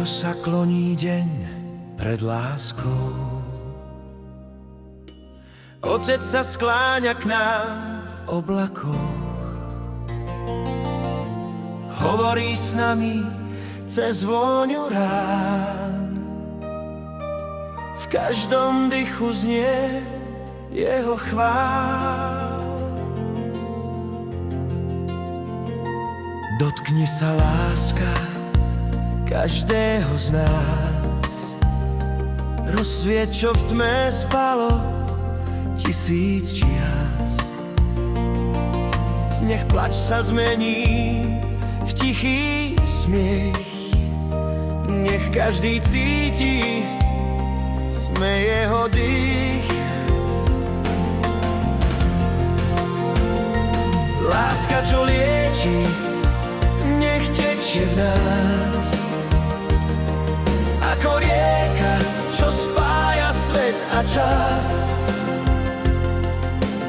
sa kloní deň pred láskou. Otec sa skláňa k nám v oblakoch, hovorí s nami cez vôňu rán. V každom dychu znie jeho chvál. Dotkni sa, láska, každého z nás. Rozsvieť, čo v tme spalo 1000 čias. Nech plač sa zmení v tichý smiech. Nech každý cíti, sme jeho dých. Láska, čo lieči, nech tečie v nás. Ako rieka, čo spája svet a čas.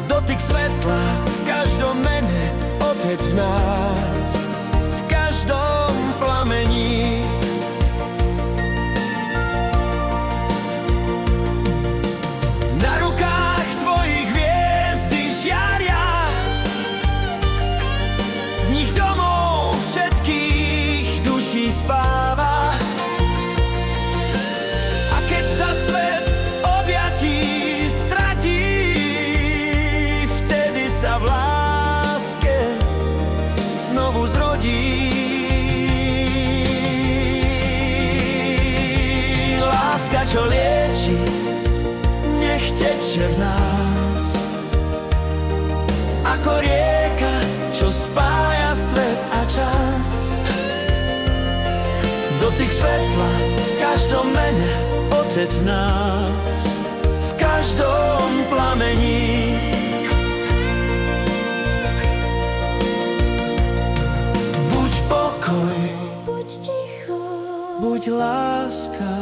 Dotyk svetla v každom mene, Otec v nás, v každom plamení. Na rukách tvojich hviezdy žiaria, v nich domov všetkých duší spáva. A keď sa svet objatí stratí, vtedy sa v láske znovu zrodí. Láska, čo lieči, nech tečie v nás. Ako rieka, čo spája svet a čas. Dotyk svetla v každom mene, Otec v nás, v každom plamení. Buď pokoj, Buď ticho, buď láska,